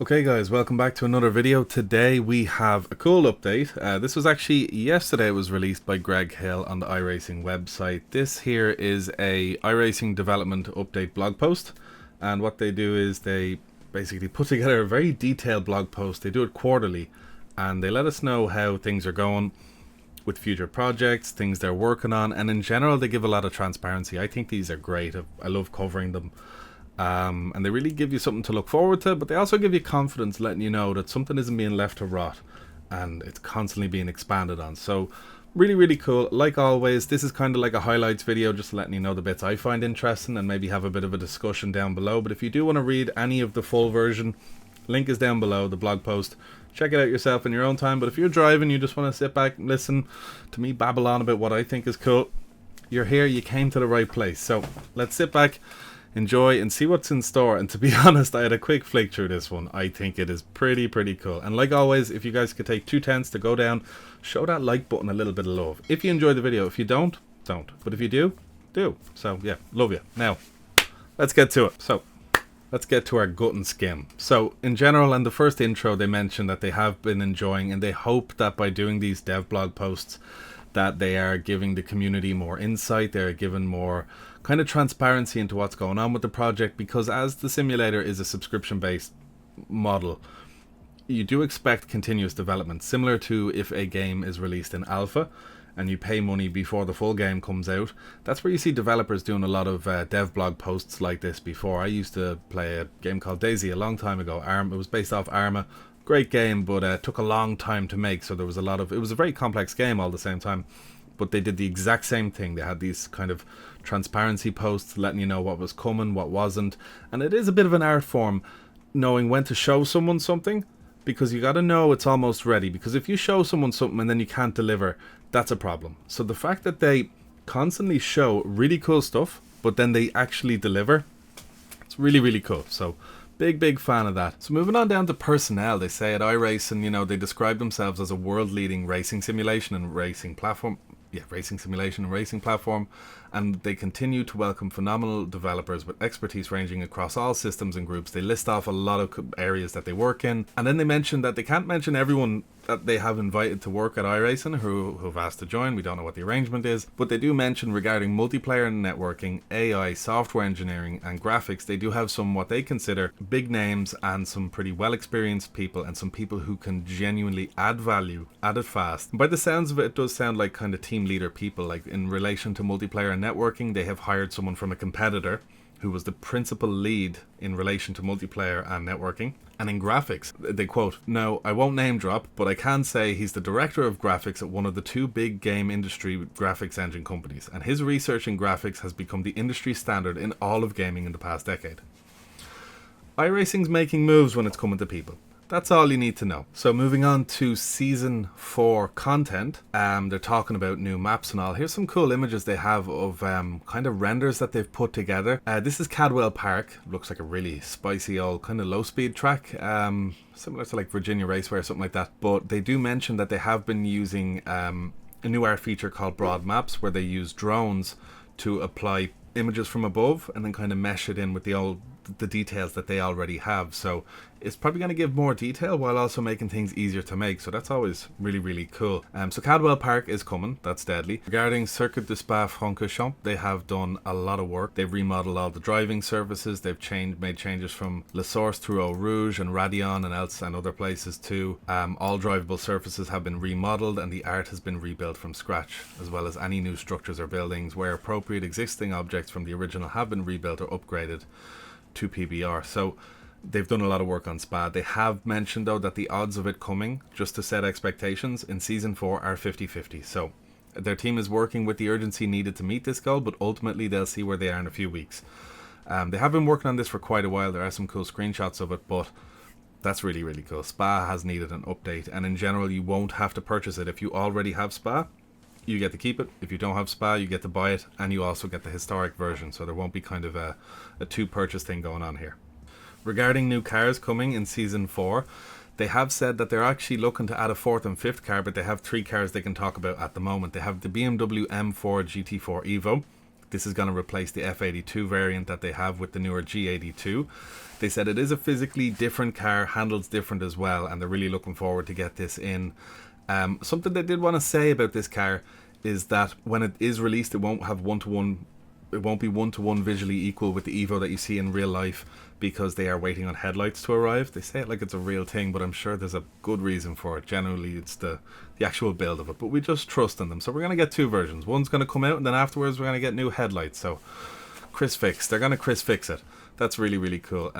Okay guys, welcome back to another video. Today we have a cool update. This was actually yesterday, it was released by Greg Hill on the iRacing website. This here is a iRacing development update blog post, and what they do is they basically put together a very detailed blog post. They do it quarterly and they let us know how things are going with future projects, things they're working on, and in general they give a lot of transparency. I think these are great. I love covering them. And they really give you something to look forward to, but they also give you confidence, letting you know that something isn't being left to rot and it's constantly being expanded on. So really cool. Like always, this is kind of like a highlights video, just letting you know the bits I find interesting and maybe have a bit of a discussion down below. But if you do want to read any of the full version, link is down below, the blog post. Check it out yourself in your own time. But if you're driving, you just want to sit back and listen to me babble on about what I think is cool, you're here, you came to the right place. So let's sit back, enjoy, and see what's in store. And to be honest, I had a quick flick through this one. I think it is pretty cool. And like always, if you guys could take 2/10 to go down, show that like button a little bit of love. If you enjoy the video, if you don't. But if you do. So yeah, love you. Now, let's get to it. So let's get to our gut and skim. So in general, in the first intro, they mentioned that they have been enjoying, and they hope that by doing these Devblog posts, that they are giving the community more insight, they're giving more kind of transparency into what's going on with the project, because as the simulator is a subscription-based model, you do expect continuous development, similar to if a game is released in alpha and you pay money before the full game comes out. That's where you see developers doing a lot of Devblog posts like this before. I used to play a game called Daisy a long time ago. It was based off Arma. Great game, but took a long time to make, so there was a lot of, it was a very complex game all at the same time, but they did the exact same thing. They had these kind of transparency posts letting you know what was coming, what wasn't, and it is a bit of an art form knowing when to show someone something, because you got to know it's almost ready, because if you show someone something and then you can't deliver, that's a problem. So the fact that they constantly show really cool stuff but then they actually deliver, it's really cool. So big fan of that. So moving on down to personnel, they say at iRacing, you know, they describe themselves as a world-leading racing simulation and racing platform. Yeah, racing simulation and racing platform, and they continue to welcome phenomenal developers with expertise ranging across all systems and groups. They list off a lot of areas that they work in, and then they mention that they can't mention everyone that they have invited to work at iRacing who've asked to join. We don't know what the arrangement is, but they do mention regarding multiplayer and networking, AI, software engineering, and graphics. They do have some what they consider big names and some pretty well experienced people, and some people who can genuinely add value, add it fast. And by the sounds of it, it does sound like kind of team leader people. Like in relation to multiplayer and networking, they have hired someone from a competitor who was the principal lead in relation to multiplayer and networking. And in graphics, they quote, "No, I won't name drop, but I can say he's the director of graphics at one of the two big game industry graphics engine companies, and his research in graphics has become the industry standard in all of gaming in the past decade." iRacing's making moves when it's coming to people. That's all you need to know. So moving on to Season 4 content, they're talking about new maps and all. Here's some cool images they have of kind of renders that they've put together. This is Cadwell Park. Looks like a really spicy old kind of low-speed track, similar to like Virginia Raceway or something like that. But they do mention that they have been using a new art feature called Broad Maps, where they use drones to apply images from above and then kind of mesh it in with the details that they already have. So it's probably going to give more detail while also making things easier to make, so that's always really cool. So Cadwell Park is coming, that's deadly. Regarding Circuit du Spa-Francorchamps, they have done a lot of work. They've remodeled all the driving surfaces, they've made changes from La Source through Eau Rouge and Radion and other places too. All drivable surfaces have been remodeled and the art has been rebuilt from scratch, as well as any new structures or buildings. Where appropriate, existing objects from the original have been rebuilt or upgraded to PBR. So they've done a lot of work on Spa. They have mentioned though that the odds of it coming, just to set expectations, in Season 4 are 50-50. So their team is working with the urgency needed to meet this goal, but ultimately they'll see where they are in a few weeks. They have been working on this for quite a while. There are some cool screenshots of it, but that's really cool. Spa has needed an update, and in general you won't have to purchase it. If you already have Spa, you get to keep it. If you don't have Spa, you get to buy it, and you also get the historic version, so there won't be kind of a two purchase thing going on here. Regarding new cars coming in Season 4, they have said that they're actually looking to add a 4th and 5th car, but they have 3 cars they can talk about at the moment. They have the BMW M4 GT4 Evo, This is going to replace the F82 variant that they have with the newer G82. They said it is a physically different car, handles different as well, and they're really looking forward to get this in. Something they did want to say about this car is that when it is released, it won't have one-to-one. It won't be one-to-one visually equal with the Evo that you see in real life, because they are waiting on headlights to arrive. They say it like it's a real thing, but I'm sure there's a good reason for it. Generally, it's the actual build of it, but we just trust in them. So we're going to get two versions. One's going to come out, and then afterwards we're going to get new headlights. So Chris Fix, they're going to Chris Fix it. That's really, really cool.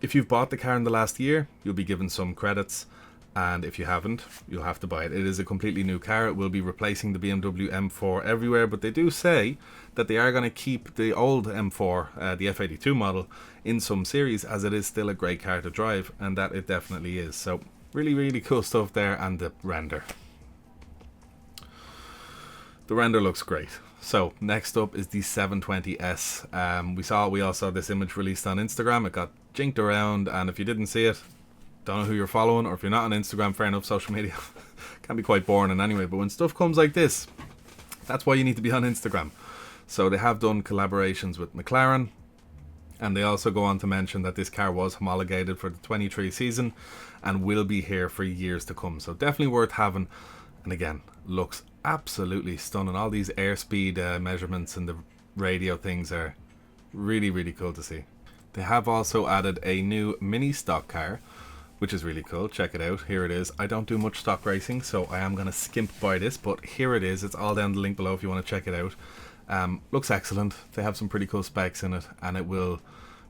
If you've bought the car in the last year, you'll be given some credits. And if you haven't, you'll have to buy it. It is a completely new car. It will be replacing the BMW M4 everywhere, but they do say that they are going to keep the old M4, the F82 model, in some series, as it is still a great car to drive, and that it definitely is. So really, really cool stuff there. And the render. The render looks great. So next up is the 720S. We all saw this image released on Instagram. It got jinked around, and if you didn't see it, don't know who you're following, or if you're not on Instagram, fair enough, social media can be quite boring in anyway, but when stuff comes like this, that's why you need to be on Instagram. So they have done collaborations with McLaren, and they also go on to mention that this car was homologated for the 23 season and will be here for years to come. So definitely worth having, and again, looks absolutely stunning. All these airspeed measurements and the radio things are really, really cool to see. They have also added a new mini stock car, which is really cool. Check it out. Here it is. I don't do much stock racing, so I am going to skimp by this, but here it is. It's all down the link below if you want to check it out. Looks excellent. They have some pretty cool specs in it, and it will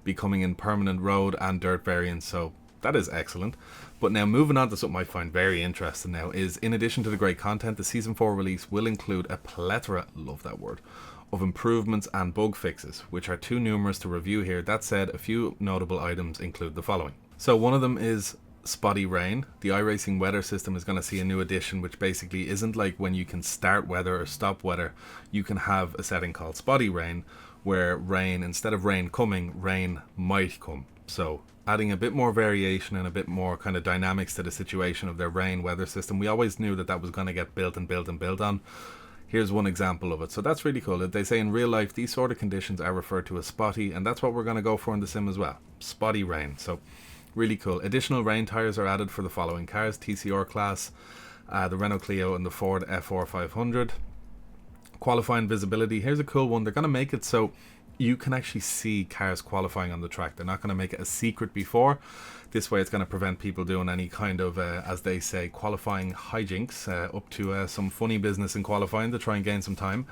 be coming in permanent road and dirt variants, so that is excellent. But now moving on to something I find very interesting now is, in addition to the great content, the Season 4 release will include a plethora, love that word, of improvements and bug fixes, which are too numerous to review here. That said, a few notable items include the following. So one of them is spotty rain. The iRacing weather system is going to see a new addition, which basically isn't like when you can start weather or stop weather. You can have a setting called spotty rain, where rain, instead of rain coming, rain might come. So adding a bit more variation and a bit more kind of dynamics to the situation of their rain weather system. We always knew that that was going to get built and built and built on. Here's one example of it. So that's really cool. They say in real life, these sort of conditions are referred to as spotty, and that's what we're going to go for in the sim as well. Spotty rain. So really cool. Additional rain tyres are added for the following cars: TCR class, the Renault Clio, and the Ford F4 500. Qualifying visibility. Here's a cool one. They're going to make it so you can actually see cars qualifying on the track. They're not going to make it a secret before. This way it's going to prevent people doing any kind of, as they say, qualifying hijinks, up to some funny business in qualifying to try and gain some time.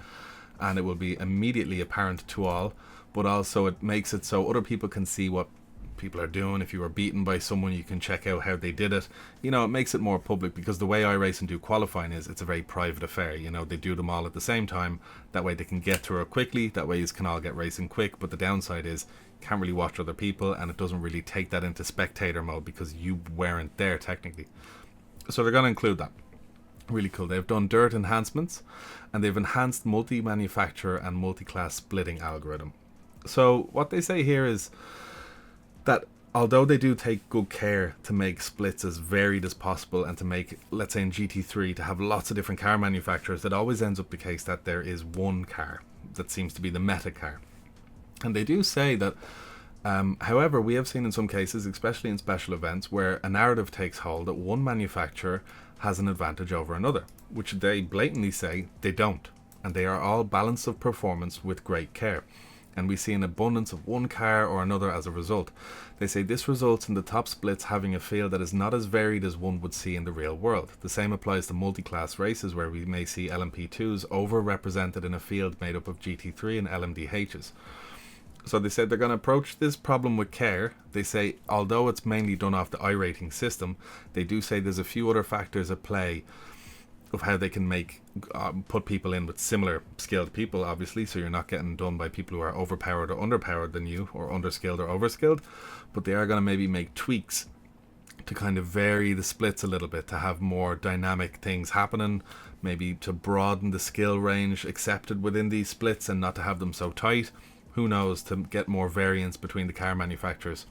And it will be immediately apparent to all, but also it makes it so other people can see what people are doing. If you were beaten by someone, you can check out how they did it. You know, it makes it more public, because the way iRacing do qualifying is it's a very private affair. You know, they do them all at the same time. That way they can get through it quickly. That way you can all get racing quick. But the downside is you can't really watch other people, and it doesn't really take that into spectator mode because you weren't there technically. So they're going to include that. Really cool. They've done dirt enhancements, and they've enhanced multi-manufacturer and multi-class splitting algorithm. So what they say here is that although they do take good care to make splits as varied as possible, and to make, let's say in GT3, to have lots of different car manufacturers, it always ends up the case that there is one car that seems to be the meta car. And they do say that, however, we have seen in some cases, especially in special events, where a narrative takes hold that one manufacturer has an advantage over another, which they blatantly say they don't. And they are all balance of performance with great care. And we see an abundance of one car or another as a result. They say this results in the top splits having a feel that is not as varied as one would see in the real world. The same applies to multi-class races, where we may see LMP2s overrepresented in a field made up of GT3 and LMDHs. So they said they're going to approach this problem with care. They say, although it's mainly done off the iRating system, they do say there's a few other factors at play of how they can make put people in with similar skilled people, obviously, so you're not getting done by people who are overpowered or underpowered than you, or underskilled or overskilled. But they are going to maybe make tweaks to kind of vary the splits a little bit, to have more dynamic things happening, maybe to broaden the skill range accepted within these splits and not to have them so tight. Who knows, to get more variance between the car manufacturers.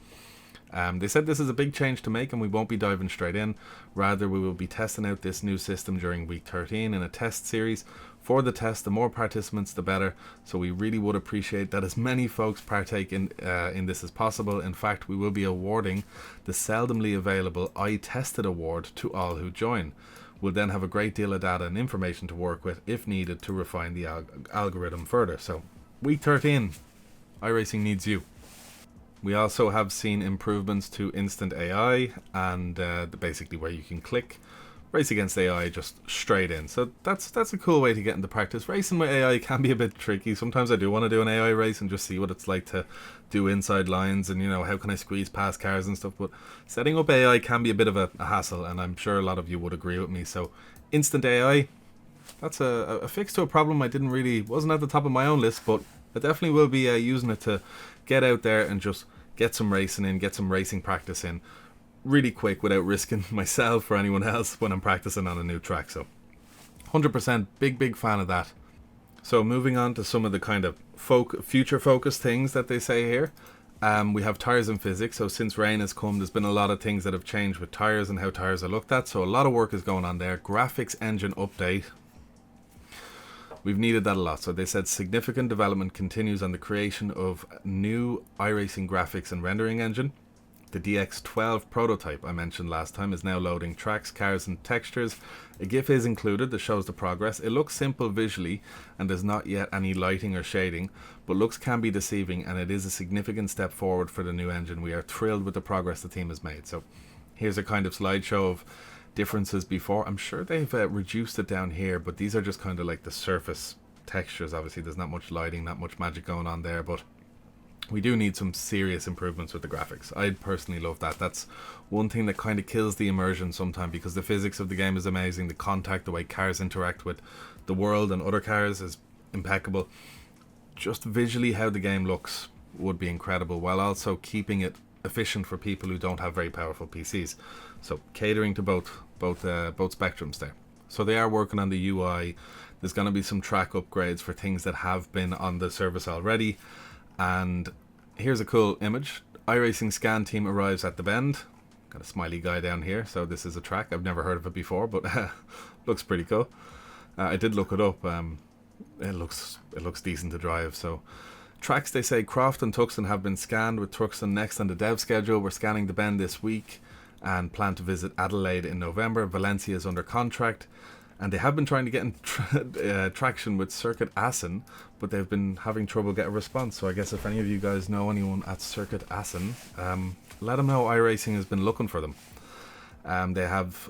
They said this is a big change to make and we won't be diving straight in. Rather, we will be testing out this new system during week 13 in a test series. For the test, the more participants, the better. So we really would appreciate that as many folks partake in this as possible. In fact, we will be awarding the seldomly available I Tested award to all who join. We'll then have a great deal of data and information to work with if needed to refine the algorithm further. So week 13, iRacing needs you. We also have seen improvements to instant AI and basically where you can click race against AI just straight in. So that's a cool way to get into practice. Racing with AI can be a bit tricky. Sometimes I do want to do an AI race and just see what it's like to do inside lines and, you know, how can I squeeze past cars and stuff. But setting up AI can be a bit of a hassle, and I'm sure a lot of you would agree with me. So instant AI, that's a fix to a problem I wasn't at the top of my own list, but I definitely will be using it to get out there and just get some racing in, get some racing practice in really quick without risking myself or anyone else when I'm practicing on a new track. So 100% big fan of that. So moving on to some of the kind of future focused things that they say here. We have tires and physics. So since rain has come, there's been a lot of things that have changed with tires and how tires are looked at. So a lot of work is going on there. Graphics engine update. We've needed that a lot. So they said significant development continues on the creation of new iRacing graphics and rendering engine. The DX12 prototype I mentioned last time is now loading tracks, cars and textures. A GIF is included that shows the progress. It looks simple visually and there's not yet any lighting or shading, but looks can be deceiving, and it is a significant step forward for the new engine. We are thrilled with the progress the team has made. So here's a kind of slideshow of differences before. I'm sure they've reduced it down here, but these are just kind of like the surface textures. Obviously there's not much lighting, not much magic going on there, but we do need some serious improvements with the graphics. I personally love that. That's one thing that kind of kills the immersion sometimes, because the physics of the game is amazing. The contact, the way cars interact with the world and other cars is impeccable. Just visually how the game looks would be incredible, while also keeping it efficient for people who don't have very powerful PCs. So catering to both spectrums there. So they are working on the UI. There's going to be some track upgrades for things that have been on the service already. And here's a cool image. iRacing scan team arrives at the bend. Got a smiley guy down here. So this is a track. I've never heard of it before, but looks pretty cool. I did look it up. It looks decent to drive. So tracks, they say Croft and Tuxton have been scanned, with Tuxton next on the dev schedule. We're scanning the bend this week and plan to visit Adelaide in November. Valencia is under contract. And they have been trying to get in traction with Circuit Assen, but they've been having trouble getting a response. So I guess if any of you guys know anyone at Circuit Assen, let them know iRacing has been looking for them. They have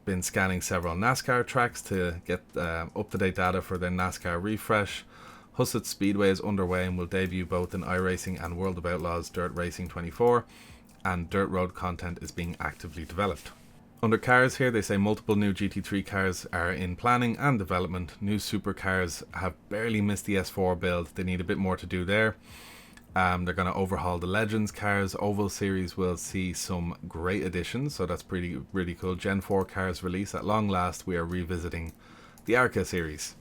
been scanning several NASCAR tracks to get up-to-date data for their NASCAR refresh. Hussett Speedway is underway and will debut both in iRacing and World of Outlaws Dirt Racing 24, and dirt road content is being actively developed. Under cars here, they say multiple new GT3 cars are in planning and development. New supercars have barely missed the S4 build. They need a bit more to do there. They're going to overhaul the Legends cars. Oval Series will see some great additions, so that's really cool. Gen 4 cars release. At long last, we are revisiting the ARCA series.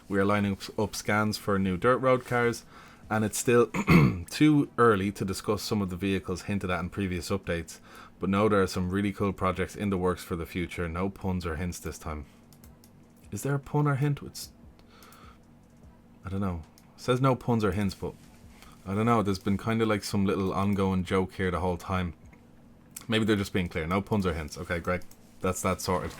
We are lining up scans for new dirt road cars, and it's still too early to discuss some of the vehicles hinted at in previous updates. But no, there are some really cool projects in the works for the future. No puns or hints this time. Is there a pun or hint? I don't know. It says no puns or hints, but I don't know. There's been kind of like some little ongoing joke here the whole time. Maybe they're just being clear. No puns or hints. Okay, great. That's that sorted.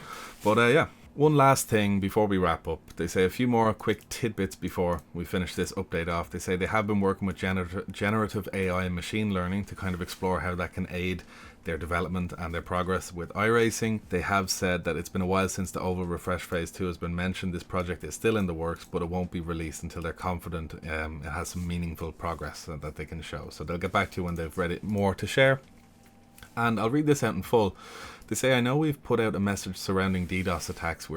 But yeah. One last thing before we wrap up. They say a few more quick tidbits before we finish this update off. They say they have been working with generative AI and machine learning to kind of explore how that can aid their development and their progress with iRacing. They have said that it's been a while since the Oval Refresh Phase 2 has been mentioned. This project is still in the works, but it won't be released until they're confident it has some meaningful progress that they can show. So they'll get back to you when they've read it more to share. And I'll read this out in full. They say, I know we've put out a message surrounding DDoS attacks that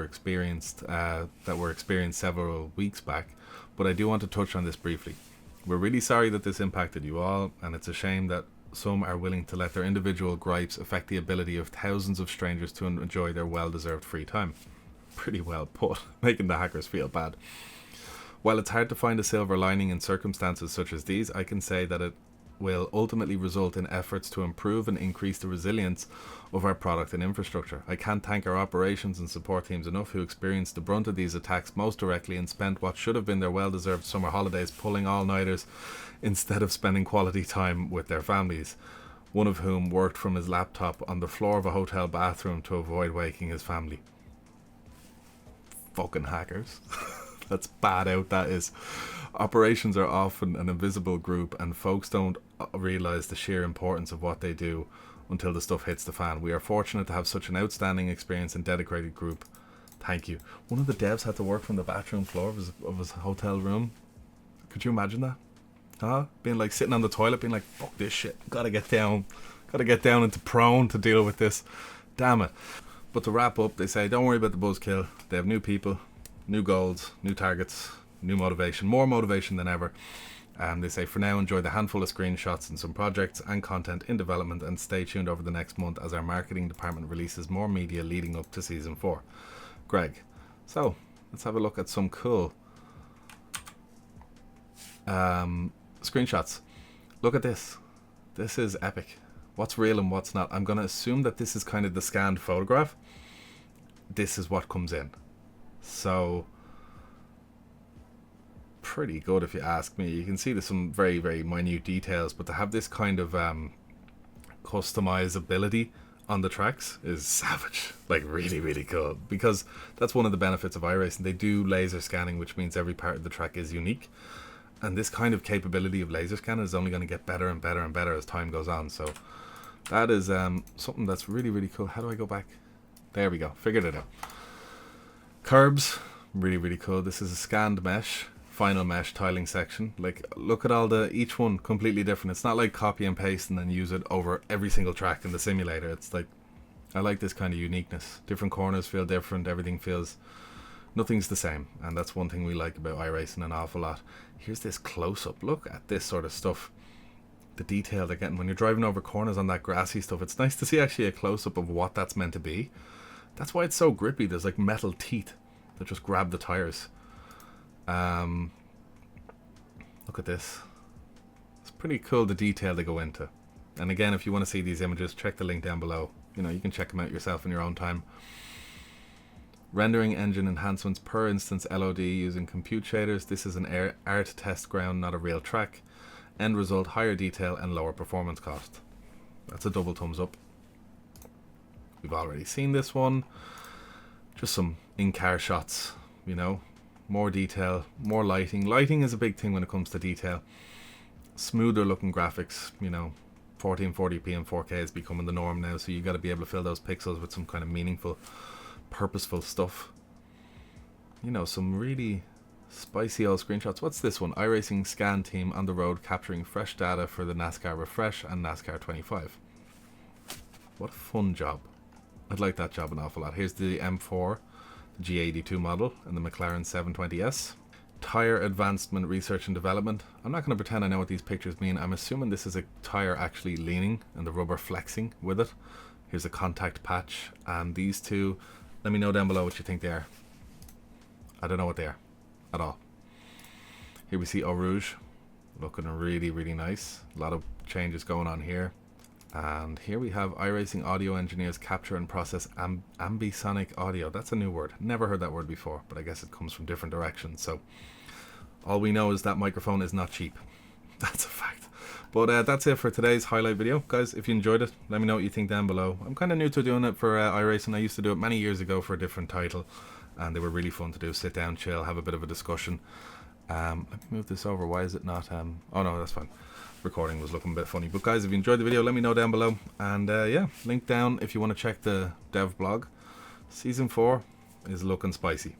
were experienced several weeks back, but I do want to touch on this briefly. We're really sorry that this impacted you all, and it's a shame that some are willing to let their individual gripes affect the ability of thousands of strangers to enjoy their well-deserved free time. Pretty well put, making the hackers feel bad. While it's hard to find a silver lining in circumstances such as these, I can say that will ultimately result in efforts to improve and increase the resilience of our product and infrastructure. I can't thank our operations and support teams enough, who experienced the brunt of these attacks most directly and spent what should have been their well-deserved summer holidays pulling all-nighters instead of spending quality time with their families, one of whom worked from his laptop on the floor of a hotel bathroom to avoid waking his family. Fucking hackers. That's bad out, that is. Operations are often an invisible group, and folks don't realise the sheer importance of what they do until the stuff hits the fan. We are fortunate to have such an outstanding experience and dedicated group. Thank you. One of the devs had to work from the bathroom floor of his hotel room. Could you imagine that? Huh? Being like sitting on the toilet, being like, fuck this shit. Gotta get down into prone to deal with this. Damn it. But to wrap up, they say, don't worry about the buzzkill. They have new people, new goals, new targets, new motivation, more motivation than ever. They say, for now, enjoy the handful of screenshots and some projects and content in development, and stay tuned over the next month as our marketing department releases more media leading up to season 4. Greg. So, let's have a look at some cool screenshots. Look at this. This is epic. What's real and what's not? I'm going to assume that this is kind of the scanned photograph. This is what comes in. So, pretty good if you ask me. You can see there's some very, very minute details, but to have this kind of customizability on the tracks is savage. Like, really, really cool. Because that's one of the benefits of iRacing. They do laser scanning, which means every part of the track is unique. And this kind of capability of laser scanning is only going to get better and better and better as time goes on. So that is something that's really, really cool. How do I go back? There we go. Figured it out. Curbs, really, really cool. This is a scanned mesh, final mesh tiling section. Like, look at all each one completely different. It's not like copy and paste and then use it over every single track in the simulator. It's like, I like this kind of uniqueness. Different corners feel different. Everything feels, nothing's the same. And that's one thing we like about iRacing an awful lot. Here's this close-up. Look at this sort of stuff. The detail they're getting when you're driving over corners on that grassy stuff. It's nice to see actually a close-up of what that's meant to be. That's why it's so grippy. There's like metal teeth that just grab the tires. Look at this. It's pretty cool, the detail they go into. And again, if you want to see these images, check the link down below. You know, you can check them out yourself in your own time. Rendering engine enhancements per instance LOD using compute shaders. This is an art test ground, not a real track. End result, higher detail and lower performance cost. That's a double thumbs up. We've already seen this one. Just some in-car shots, you know. More detail, more lighting. Lighting is a big thing when it comes to detail. Smoother looking graphics, you know. 1440p and 4K is becoming the norm now, so you got to be able to fill those pixels with some kind of meaningful, purposeful stuff. You know, some really spicy old screenshots. What's this one? iRacing scan team on the road capturing fresh data for the NASCAR Refresh and NASCAR 25. What a fun job. I'd like that job an awful lot. Here's the M4, the G82 model, and the McLaren 720S. Tire advancement research and development. I'm not going to pretend I know what these pictures mean. I'm assuming this is a tire actually leaning and the rubber flexing with it. Here's a contact patch, and these two, let me know down below what you think they are. I don't know what they are at all. Here we see Eau Rouge, looking really, really nice. A lot of changes going on here. And here we have iRacing audio engineers capture and process ambisonic audio. That's a new word. Never heard that word before, but I guess it comes from different directions. So all we know is that microphone is not cheap. That's a fact. But that's it for today's highlight video. Guys, if you enjoyed it, let me know what you think down below. I'm kind of new to doing it for iRacing. I used to do it many years ago for a different title, and they were really fun to do. Sit down, chill, have a bit of a discussion. Let me move this over. Why is it not... oh no, that's fine. Recording was looking a bit funny. But guys, if you enjoyed the video, let me know down below. And yeah, link down if you want to check the Devblog. Season 4 is looking spicy.